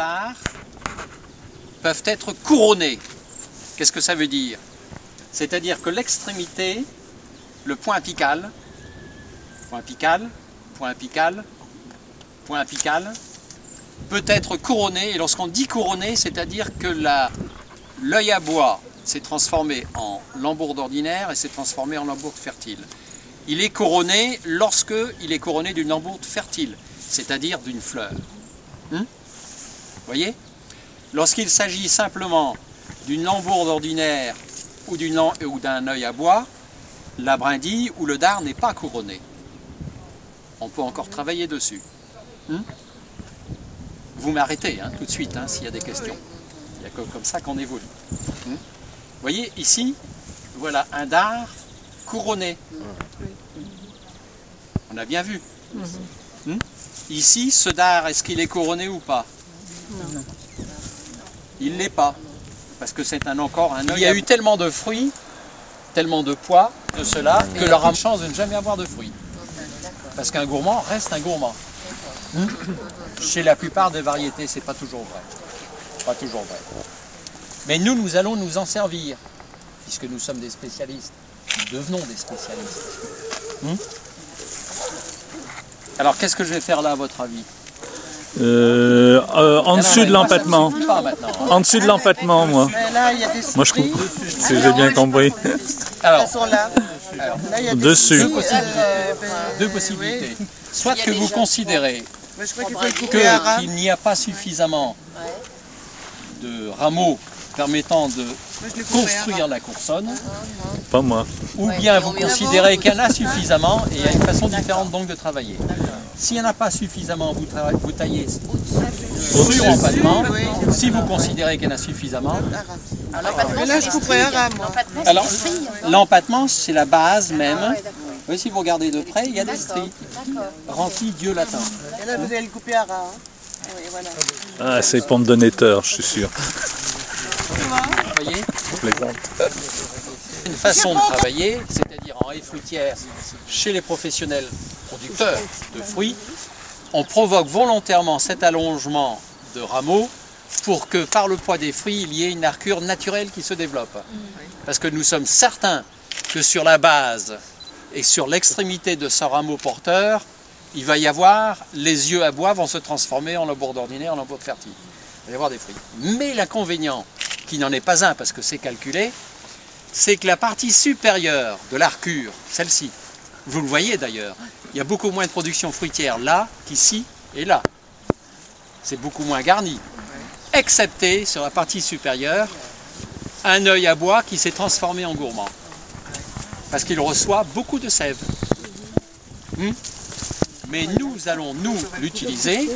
dards peuvent être couronnés. Qu'est-ce que ça veut dire? C'est-à-dire que l'extrémité, le point apical, point apical, point apical, point apical, peut être couronné. Et lorsqu'on dit couronné, c'est-à-dire que l'œil à bois s'est transformé en lambourde ordinaire et s'est transformé en lambourde fertile. Il est couronné lorsqu'il est couronné d'une lambourde fertile, c'est-à-dire d'une fleur. Voyez? Lorsqu'il s'agit simplement d'une lambourde ordinaire ou d'un œil à bois, la brindille ou le dard n'est pas couronné. On peut encore travailler dessus. Vous m'arrêtez tout de suite s'il y a des questions. Il y a comme ça qu'on évolue. Vous voyez, ici, voilà un dard couronné. On a bien vu. Ici, ce dard, est-ce qu'il est couronné ou pas? Non. Il ne l'est pas. Parce que c'est encore un œil. Il y a eu tellement de fruits, tellement de poids de cela, que leur a chance de ne jamais avoir de fruits. Parce qu'un gourmand reste un gourmand. Chez la plupart des variétés, c'est pas toujours vrai. Pas toujours vrai. Mais nous allons nous en servir, puisque nous sommes des spécialistes. Nous devenons des spécialistes. Alors, qu'est-ce que je vais faire là, à votre avis? En dessous de l'empattement. En dessous de l'empattement, moi. Moi, je trouve. Si j'ai bien compris. Alors, dessus. Deux possibilités. Soit que vous considérez qu'il n'y a pas suffisamment de rameaux permettant de construire la coursonne, pas moi. Ou bien vous considérez qu'il y en a suffisamment et il y a une façon différente donc de travailler. S'il n'y en a pas suffisamment, vous taillez sur empattement. Si vous considérez qu'il y en a suffisamment, alors l'empattement c'est la base même. Oui, si vous regardez de près, il y a des stries. Rempli Dieu latin. Et là, vous allez le couper à ras. Oui, voilà. Ah, c'est pompe de netteur, je suis sûr. Vous voyez? Plaisante. Une façon de travailler, c'est-à-dire en haie fruitière, chez les professionnels producteurs de fruits, on provoque volontairement cet allongement de rameaux pour que par le poids des fruits, il y ait une archure naturelle qui se développe. Parce que nous sommes certains que sur la base et sur l'extrémité de ce rameau porteur, il va y avoir, les yeux à bois vont se transformer en lambourde ordinaire, en lambourde fertile. Il va y avoir des fruits. Mais l'inconvénient, qui n'en est pas un parce que c'est calculé, c'est que la partie supérieure de l'archure, celle-ci, vous le voyez d'ailleurs, il y a beaucoup moins de production fruitière là qu'ici et là. C'est beaucoup moins garni. Excepté sur la partie supérieure, un œil à bois qui s'est transformé en gourmand. Parce qu'il reçoit beaucoup de sève. Mais nous allons, l'utiliser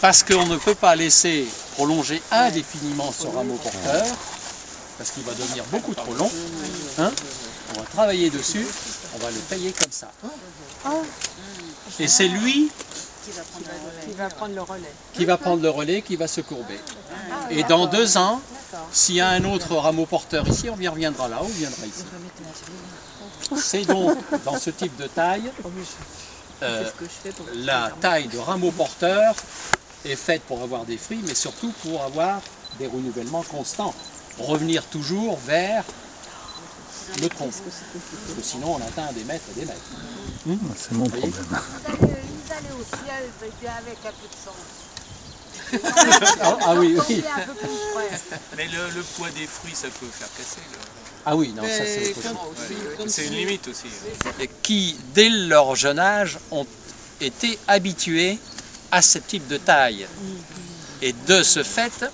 parce qu'on ne peut pas laisser prolonger indéfiniment ce rameau porteur, parce qu'il va devenir beaucoup trop long. On va travailler dessus, on va le tailler comme ça. Et c'est lui qui va prendre le relais. Qui va se courber. Et dans 2 ans, s'il y a un autre rameau porteur ici, on reviendra là, on viendra ici. C'est donc dans ce type de taille, la taille de rameau porteur est faite pour avoir des fruits, mais surtout pour avoir des renouvellements constants. Revenir toujours vers le tronc. Parce que sinon on atteint des mètres et des mètres. C'est mon problème. Ils allaient au ciel avec un peu de sang. Ah oui, oui. Mais le poids des fruits, ça peut faire casser. Ah oui, non, ça c'est possible. C'est une limite aussi. Et qui, dès leur jeune âge, ont été habitués à ce type de taille. Et de ce fait,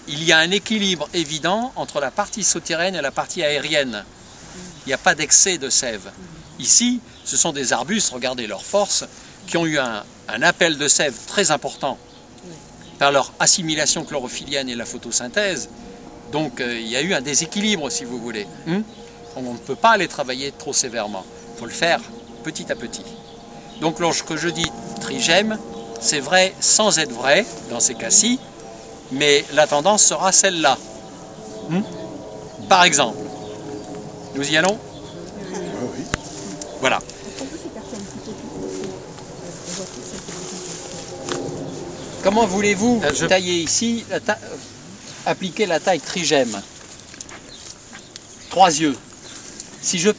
il y a un équilibre évident entre la partie souterraine et la partie aérienne. Il n'y a pas d'excès de sève. Ici, ce sont des arbustes, regardez leur force, qui ont eu un appel de sève très important par leur assimilation chlorophyllienne et la photosynthèse. Donc il y a eu un déséquilibre, si vous voulez. On ne peut pas les travailler trop sévèrement. Il faut le faire petit à petit. Donc lorsque je dis trigème, c'est vrai sans être vrai dans ces cas-ci, mais la tendance sera celle-là. Par exemple, nous y allons? Oui. Voilà. comment voulez-vous tailler ici, appliquer la taille trigème? 3 yeux. Si je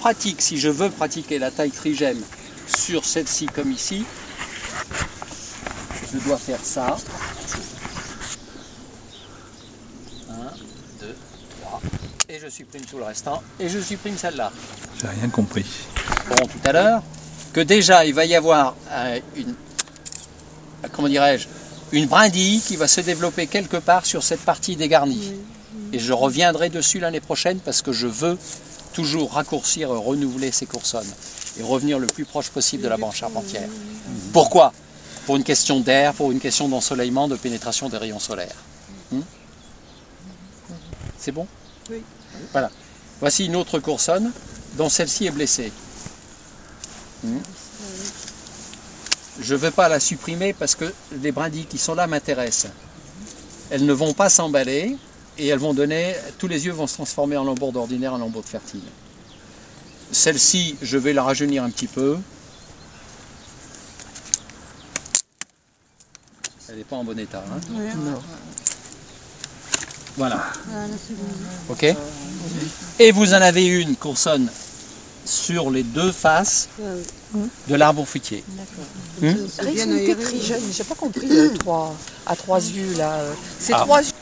veux pratiquer la taille trigème sur celle-ci comme ici, je dois faire ça. 1, 2, 3. Et je supprime tout le restant. Et je supprime celle-là. J'ai rien compris. Bon, tout à l'heure, que déjà il va y avoir une brindille qui va se développer quelque part sur cette partie dégarnie. Et je reviendrai dessus l'année prochaine parce que je veux toujours raccourcir et renouveler ces coursonnes et revenir le plus proche possible de la branche charpentière. Pourquoi? Pour une question d'air, pour une question d'ensoleillement, de pénétration des rayons solaires. C'est bon? Oui. Voilà. Voici une autre coursonne dont celle-ci est blessée. Je ne veux pas la supprimer parce que les brindilles qui sont là m'intéressent. Elles ne vont pas s'emballer et elles vont donner, tous les yeux vont se transformer en lambourde ordinaire, en lambourde fertile. Celle-ci, je vais la rajeunir un petit peu. Elle n'est pas en bon état. Hein? Non. Voilà. Ok. Et vous en avez une coursonne sur les 2 faces de l'arbre fruitier. Résulté trigème, j'ai pas compris le 3 à 3 yeux là. C'est 3 yeux.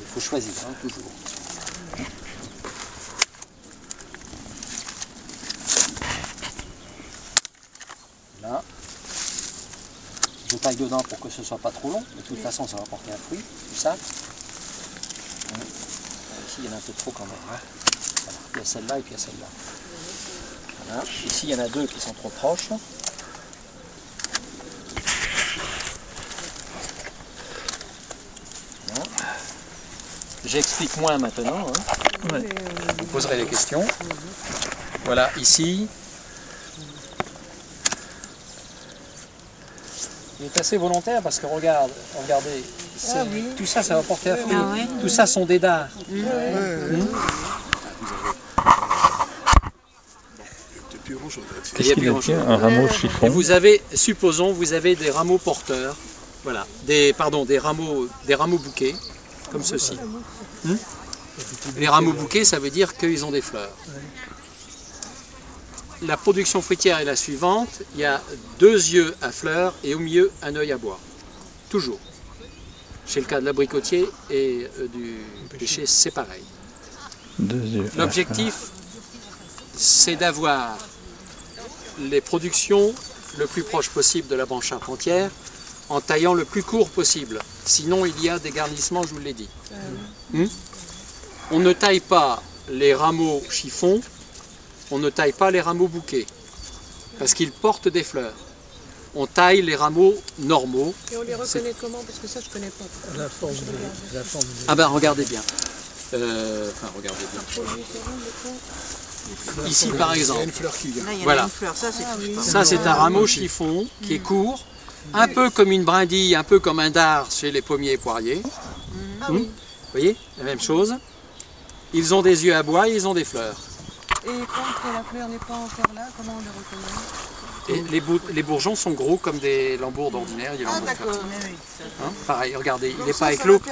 Il faut choisir, hein, toujours. Là. Je taille dedans pour que ce soit pas trop long, de toute façon ça va porter un fruit, tout ça. Ici il y en a un peu trop quand même. Hein. Voilà. Il y a celle-là et puis il y a celle-là. Voilà. Ici il y en a 2 qui sont trop proches. Voilà. J'explique moins maintenant. Hein. Ouais. Vous poserez des questions. Voilà, ici. Il est assez volontaire parce que regardez, tout ça, ça va porter à fruit. Tout ça sont des dards. Qu'est-ce qu'il y a? Un rameau chiffon. Et vous avez, supposons, vous avez des rameaux porteurs, voilà, des rameaux bouquets, comme ceci. Les rameaux bouquets, ça veut dire qu'ils ont des fleurs. La production fruitière est la suivante, il y a 2 yeux à fleurs et au milieu un œil à bois. Toujours. Chez le cas de l'abricotier et du pêcher, c'est pareil. 2 yeux. L'objectif, c'est d'avoir les productions le plus proche possible de la branche charpentière en taillant le plus court possible. Sinon, il y a des garnissements, je vous l'ai dit. On ne taille pas les rameaux chiffons. On ne taille pas les rameaux bouquets, parce qu'ils portent des fleurs. On taille les rameaux normaux. Et on les reconnaît comment? Parce que ça, je connais pas. La forme. Ah ben, regardez bien. Regardez bien. Ici, par exemple. Il y a une fleur qui vient. Voilà. Ça, c'est un rameau chiffon qui est court, un peu comme une brindille, un peu comme un dard chez les pommiers et poiriers. Vous voyez, la même chose. Ils ont des yeux à bois et ils ont des fleurs. Et quand la fleur n'est pas encore là, comment on les reconnaît? Et les bourgeons sont gros comme des lambourdes ordinaires. Il y a D'accord. Pareil, regardez, il n'est pas éclos.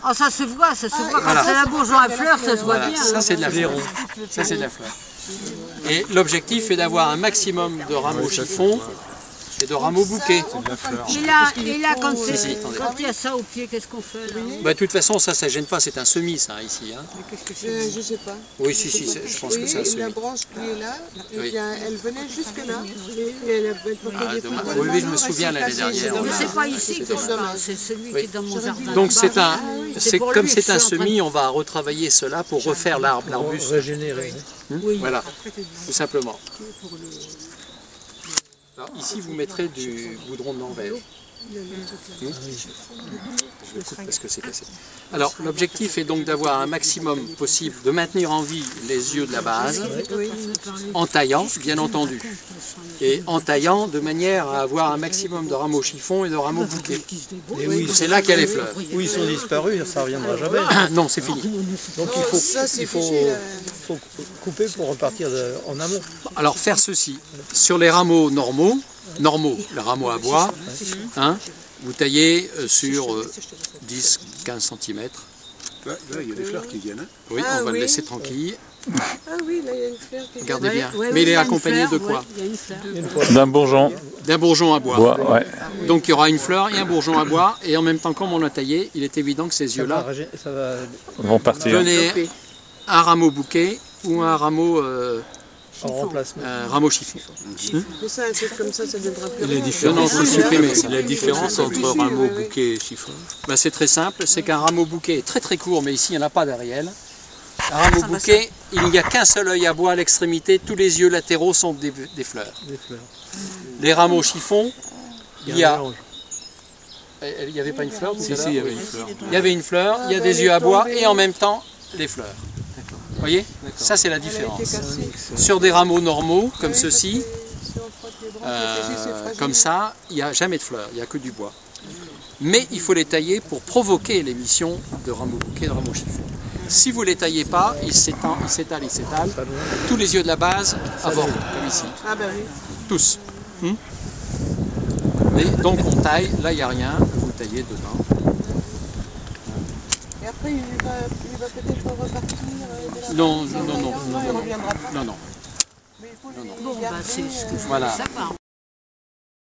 Oh, ça se voit, Voilà. Quand c'est un bourgeon à fleurs, ça se voit Voilà, bien. ça c'est de la fleur. Ça c'est de la fleur. Et l'objectif est d'avoir un maximum de rameaux chiffons et de rameaux bouquets. Et là, quand il y a ça au pied, qu'est-ce qu'on fait là? Bah, de toute façon, ça ne gêne pas, c'est un semis, ça, ici. Hein. Je sais pas. Oui, si, je pense que c'est un semis. La branche qui est là, Oui. elle venait jusque là. Et elle portait des fruits. Oui, je me souviens l'année dernière. Mais c'est pas ici que je parle, c'est celui qui est dans mon jardin. Donc comme c'est un semis, semis, on va retravailler cela pour refaire l'arbuste. Régénérer. Voilà, tout simplement. Alors, ici, vous mettrez du goudron de Norvège. Parce que c'est cassé. Alors, l'objectif est donc d'avoir un maximum possible, de maintenir en vie les yeux de la base, en taillant, bien entendu. Et en taillant de manière à avoir un maximum de rameaux chiffons et de rameaux bouquets. C'est là qu'il y a les fleurs. Où ils sont disparus, ça ne reviendra jamais. Non, c'est fini. Donc il faut couper pour repartir en amont. Alors, faire ceci. Sur les rameaux normaux, les rameaux à bois, hein, vous taillez sur 10-15 cm. Là, il y a des fleurs qui viennent. Hein. Oui, on va le laisser tranquille. Ah oui, là il y a une fleur qui Regardez bien. Mais il est accompagné de quoi? D'un bourgeon. D'un bourgeon à bois. Ouais. Donc il y aura une fleur et un bourgeon à bois. Et en même temps, comme on l'a taillé, il est évident que ces yeux-là Vont partir. donner un rameau bouquet ou un rameau, chiffon. Mais ça, un truc comme ça devra plus rien. Non, c'est supprimé. La différence entre rameau, bouquet et chiffon. Ben, c'est très simple, c'est qu'un rameau bouquet est très très court, mais ici il n'y en a pas d'ariel. Un rameau bouquet, il n'y a qu'un seul œil à bois à l'extrémité, tous les yeux latéraux sont des fleurs. Les rameaux chiffons, il y a... Il n'y avait pas une fleur? Si, il y avait une fleur. Il y avait une fleur, il y a des yeux à bois et en même temps les fleurs. Vous voyez? Ça c'est la différence. Sur des rameaux normaux, comme ceci, comme ça, il n'y a jamais de fleurs, il n'y a que du bois. Mais il faut les tailler pour provoquer l'émission de rameaux bouquets, de rameaux chiffons. Si vous ne les taillez pas, ils s'étalent. Tous les yeux de la base avortent, comme ici. Ah ben oui. Tous. Mais donc on taille, là il n'y a rien, vous taillez dedans. Et après il va peut-être repartir de la Non. il reviendra pas. Non. Mais il faut lui garder, Voilà.